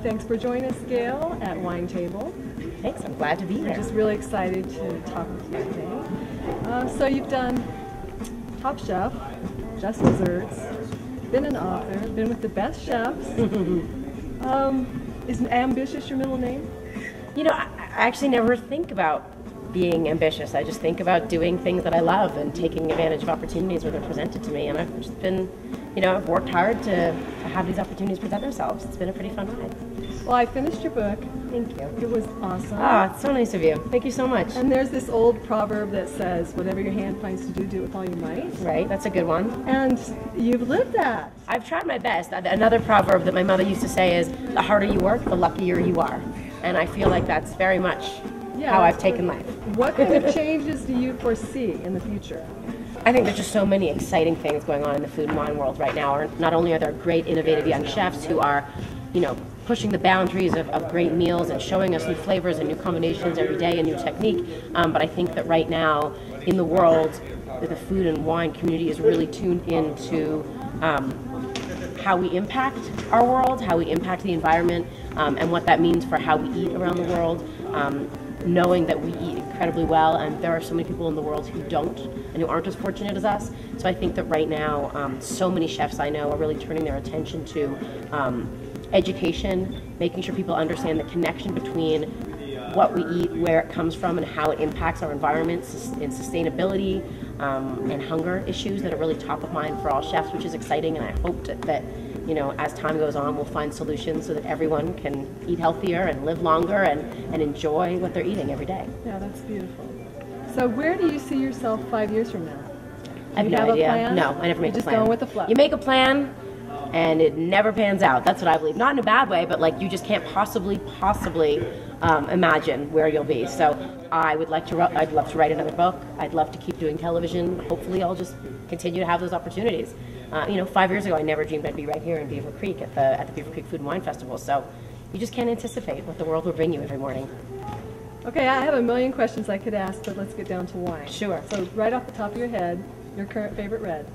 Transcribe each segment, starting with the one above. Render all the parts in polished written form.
Thanks for joining us, Gail, at Winetable. Thanks, I'm glad to be We're here. just really excited to talk with you today. So you've done Top Chef, Just Desserts, been an author, been with the best chefs. Is ambitious your middle name? You know, I actually never think about being ambitious. I just think about doing things that I love and taking advantage of opportunities when they're presented to me. And I've just been, you know, I've worked hard to have these opportunities present themselves. It's been a pretty fun ride. Well, I finished your book. Thank you. It was awesome. Oh, it's so nice of you. Thank you so much. And there's this old proverb that says, whatever your hand finds to do, do it with all your might. Right, that's a good one. And you've lived that. I've tried my best. Another proverb that my mother used to say is, the harder you work, the luckier you are. And I feel like that's very much how I've taken life. What kind of changes do you foresee in the future? I think there's just so many exciting things going on in the food and wine world right now. Not only are there great, innovative young chefs who are, you know, pushing the boundaries of great meals and showing us new flavors and new combinations every day and new technique, but I think that right now in the world, the food and wine community is really tuned into how we impact our world, how we impact the environment, and what that means for how we eat around the world. Knowing that we eat incredibly well, and there are so many people in the world who don't and who aren't as fortunate as us. So I think that right now, so many chefs I know are really turning their attention to education, making sure people understand the connection between what we eat, where it comes from, and how it impacts our environment, and sustainability, and hunger issues that are really top of mind for all chefs, which is exciting. And I hope that you know, as time goes on, we'll find solutions so that everyone can eat healthier and live longer and enjoy what they're eating every day. Yeah, that's beautiful. So where do you see yourself 5 years from now? I have no idea. A plan? No, I never make a plan. Just going with the flow. You make a plan, and it never pans out. That's what I believe. Not in a bad way, but like you just can't possibly imagine where you'll be. So I'd love to write another book. I'd love to keep doing television. Hopefully, I'll just continue to have those opportunities. You know, 5 years ago, I never dreamed I'd be right here in Beaver Creek at the Beaver Creek Food and Wine Festival. So you just can't anticipate what the world will bring you every morning. Okay, I have a million questions I could ask, but let's get down to wine. Sure. So right off the top of your head, your current favorite red?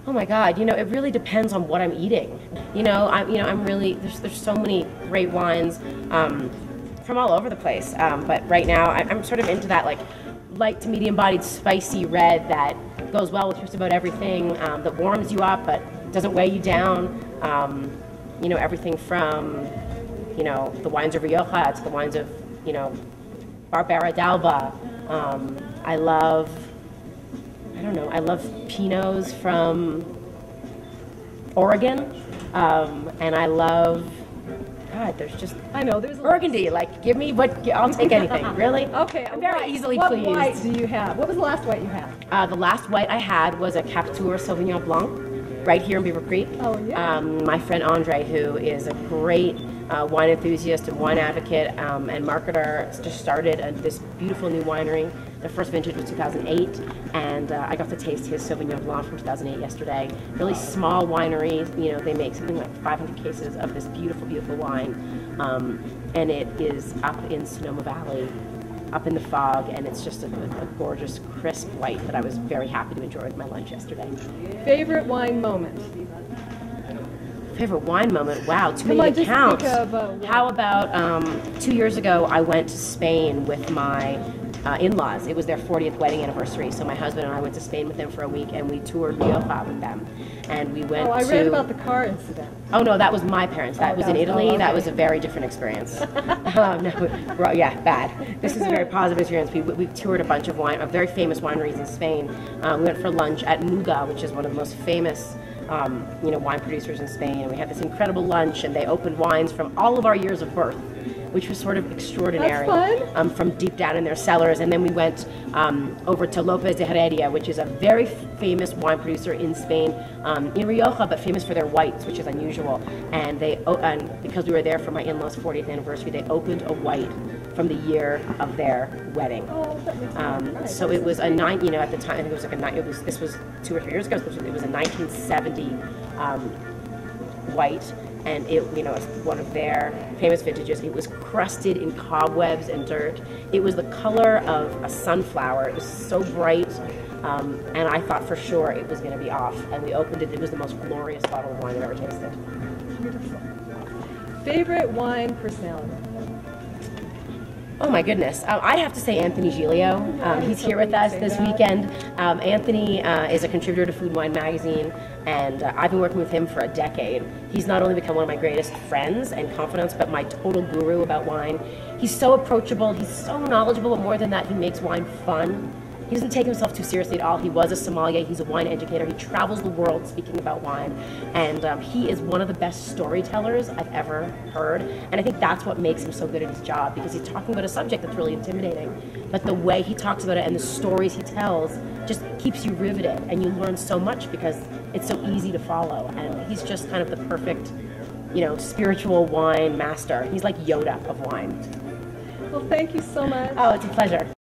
Oh my God! You know, it really depends on what I'm eating. I'm really there's so many great wines from all over the place. But right now, I'm sort of into that like light to medium-bodied, spicy red that goes well with just about everything. That warms you up but doesn't weigh you down. You know, everything from the wines of Rioja to the wines of Barbera d'Alba. I love Pinots from Oregon, and I love, God, there's Burgundy. Like, give me I'll take anything, really. Okay, I'm very easily what pleased. What white do you have? What was the last white you had? The last white I had was a Captour Sauvignon Blanc, right here in Beaver Creek. Oh, yeah. My friend Andre, who is a great wine enthusiast and wine advocate and marketer, just started this beautiful new winery. The first vintage was 2008, and I got to taste his Sauvignon Blanc from 2008 yesterday. Really small winery. You know, they make something like 500 cases of this beautiful, beautiful wine, and it is up in Sonoma Valley, up in the fog, and it's just a gorgeous, crisp white that I was very happy to enjoy with my lunch yesterday. Favorite wine moment? Favorite wine moment? Wow, too many to count. How about 2 years ago, I went to Spain with my in-laws. It was their 40th wedding anniversary, so my husband and I went to Spain with them for a week, and we toured Rioja with them. And we went I read about the car incident. Oh no, that was my parents. That was in Italy. Okay. That was a very different experience. No, yeah, bad. This is a very positive experience. We toured a bunch of very famous wineries in Spain. We went for lunch at Muga, which is one of the most famous wine producers in Spain, and we had this incredible lunch, and they opened wines from all of our years of birth, which was sort of extraordinary. That's fun. From deep down in their cellars. And then we went over to Lopez de Heredia, which is a very famous wine producer in Spain, in Rioja, but famous for their whites, which is unusual. And because we were there for my in-laws' 40th anniversary, they opened a white from the year of their wedding. Oh, that makes sense. Nice. So it was at the time, I think it was like this was 2 or 3 years ago, so it was a 1970 white. And it, it's one of their famous vintages. It was crusted in cobwebs and dirt. It was the color of a sunflower. It was so bright, and I thought for sure it was going to be off. And we opened it. It was the most glorious bottle of wine I've ever tasted. Beautiful. Favorite wine personality? Oh my goodness. I'd have to say Anthony Giglio. He's here with us this weekend. Anthony is a contributor to Food and Wine magazine, and I've been working with him for a decade. He's not only become one of my greatest friends and confidants, but my total guru about wine. He's so approachable, he's so knowledgeable, but more than that, he makes wine fun. He doesn't take himself too seriously at all. He was a sommelier, he's a wine educator, he travels the world speaking about wine, and he is one of the best storytellers I've ever heard, and I think that's what makes him so good at his job, because he's talking about a subject that's really intimidating, but the way he talks about it and the stories he tells just keeps you riveted, and you learn so much because it's so easy to follow, and he's just kind of the perfect, spiritual wine master. He's like Yoda of wine. Well, thank you so much. Oh, it's a pleasure.